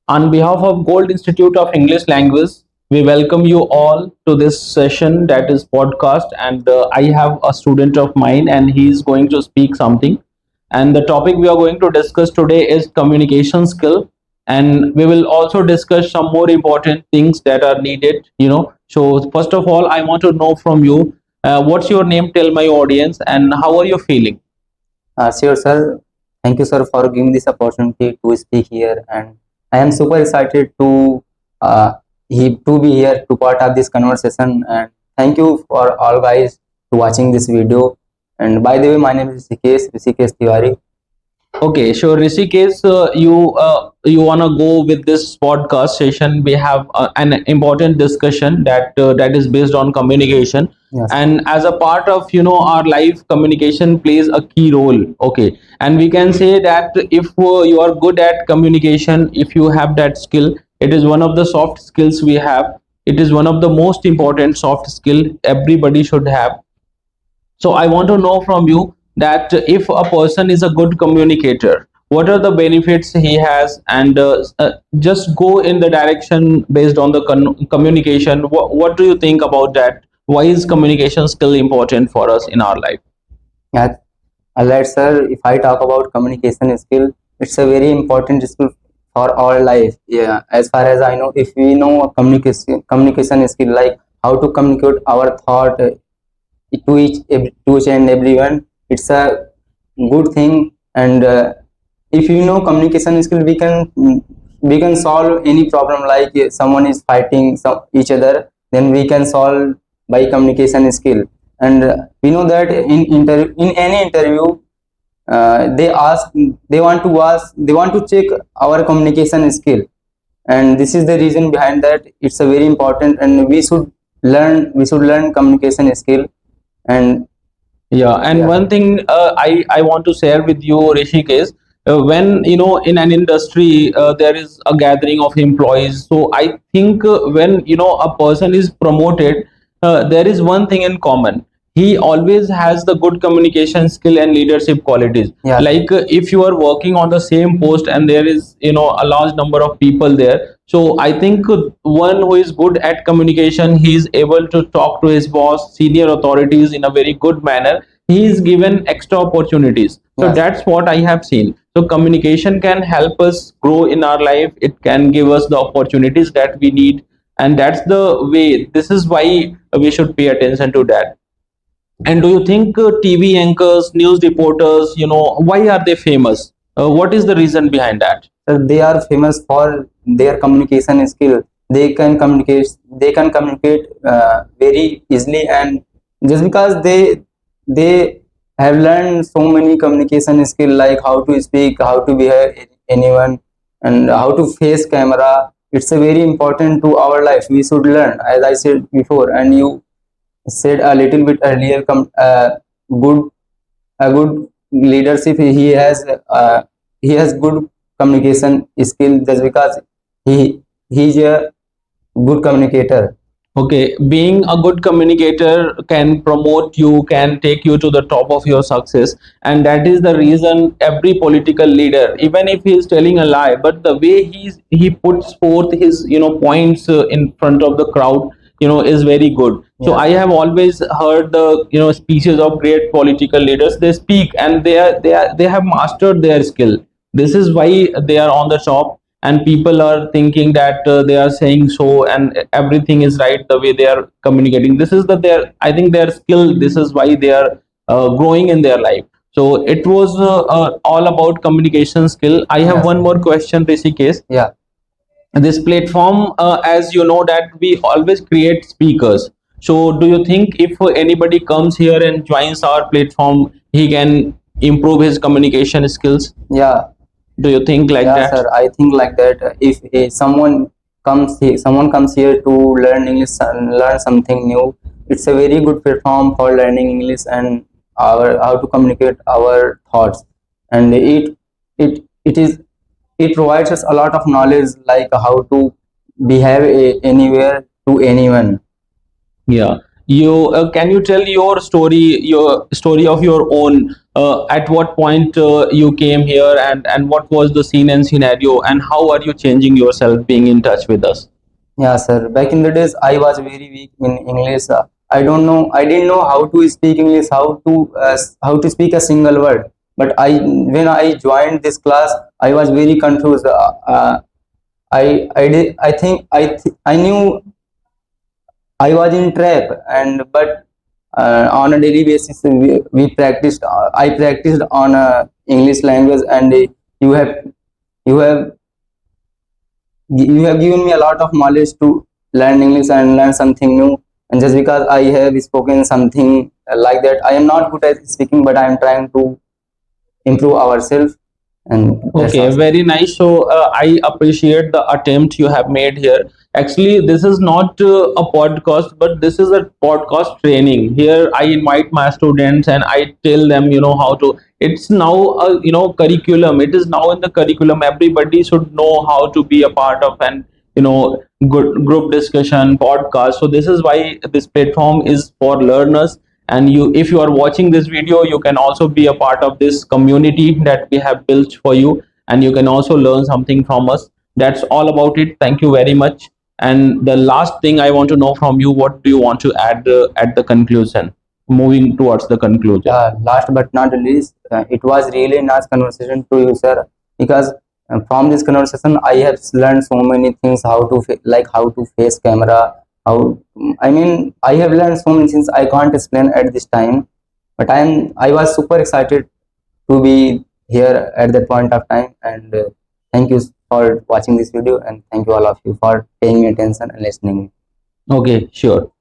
On behalf of Gold Institute of English Language, we welcome you all to this session that is podcast. And I have a student of mine, and he is going to speak something. And the topic we are going to discuss today is communication skill. And we will also discuss some more important things that are needed. So first of all, I want to know from you, what's your name? Tell my audience, and how are you feeling? Sure, sir. Thank you, sir, for giving this opportunity to speak here, and I am super excited uh, to be here to part of this conversation. And thank you for all guys to watching this video. And by the way, my name is Rishikesh Tiwari. Okay, sure. Rishikesh, you wanna go with this podcast session? We have an important discussion that is based on communication, Yes. and as a part of our life, communication plays a key role. Okay, and we can say that if you are good at communication, if you have that skill, it is one of the soft skills we have. It is one of the most important soft skill everybody should have. So I want to know from you that if a person is a good communicator, what are the benefits he has, and just go in the direction based on the communication. What do you think about that? Why is communication skill important for us in our life? Yeah, alright, sir. If I talk about communication skill, it's a very important skill for our life. Yeah, as far as I know, if we know a communication skill like how to communicate our thought to each and everyone, it's a good thing. And if you know communication skill, we can solve any problem. Like someone is fighting each other, then we can solve by communication skill. And we know that in any interview, they want to check our communication skill, and this is the reason behind that. It's a very important, and we should learn communication skill. And Yeah, and one thing I want to share with you, Rishikesh, when in an industry there is a gathering of employees. So I think when a person is promoted, there is one thing in common. He always has the good communication skill and leadership qualities. Yeah. Like if you are working on the same post and there is a large number of people there, so I think one who is good at communication, he is able to talk to his boss, senior authorities in a very good manner. He is given extra opportunities. So Yes. that's what I have seen. So communication can help us grow in our life. It can give us the opportunities that we need, and that's the way. This is why we should pay attention to that. And do you think TV anchors, news reporters, why are they famous? What is the reason behind that? They are famous for their communication skill. They can communicate very easily, and just because they have learned so many communication skill, like how to speak, how to behave anyone, and how to face camera. It's a very important to our life. We should learn, as I said before, and you said a little bit earlier. Good a good leadership. He has good communication skill, just because he's a good communicator. Okay, being a good communicator can promote you, can take you to the top of your success, and that is the reason every political leader, even if he is telling a lie, but the way he puts forth his points in front of the crowd, is very good. So Yeah. I have always heard the speeches of great political leaders. They speak and they have mastered their skill. This is why they are on the top, and people are thinking that they are saying so and everything is right the way they are communicating. This is their, I think, their skill. This is why they are growing in their life. So it was all about communication skill. I have Yes. one more question, Rishikesh. Yeah. This platform, as you know, that we always create speakers. So do you think if anybody comes here and joins our platform, he can improve his communication skills? Yeah. Do you think like Yeah, that? sir, I think like that. If someone comes here to learn English and learn something new, it's a very good platform for learning English and our how to communicate our thoughts. And it provides us a lot of knowledge, like how to behave anywhere to anyone. Yeah, You can you tell your story of your own? At what point you came here, and what was the scene and scenario, and how are you changing yourself being in touch with us? Yeah, sir. Back in the days, I was very weak in English. I don't know. I didn't know how to speak English, how to speak a single word. But when I joined this class, I was very confused. I think I knew I was in trap, and but on a daily basis we practiced. I practiced on English language, and you have you have you have given me a lot of knowledge to learn English and learn something new. And just because I have spoken something like that, I am not good at speaking, but I am trying to improve ourselves, and that's Okay, awesome. very nice. So I appreciate the attempt you have made here. Actually, this is not a podcast, but this is a podcast training. Here, I invite my students and I tell them, how to. It's now a curriculum. It is now in the curriculum. Everybody should know how to be a part of an good group discussion podcast. So this is why this platform is for learners, and you, if you are watching this video, you can also be a part of this community that we have built for you, and you can also learn something from us. That's all about it. Thank you very much. And the last thing I want to know from you, what do you want to add at the conclusion, moving towards the conclusion? Last but not the least, it was really nice conversation to you, sir, because from this conversation I have learned so many things, how to like how to face camera, how I mean I have learned so many things I can't explain at this time, but I was super excited to be here at that point of time, and thank you for watching this video, and thank you all of you for paying me attention and listening. Okay, sure.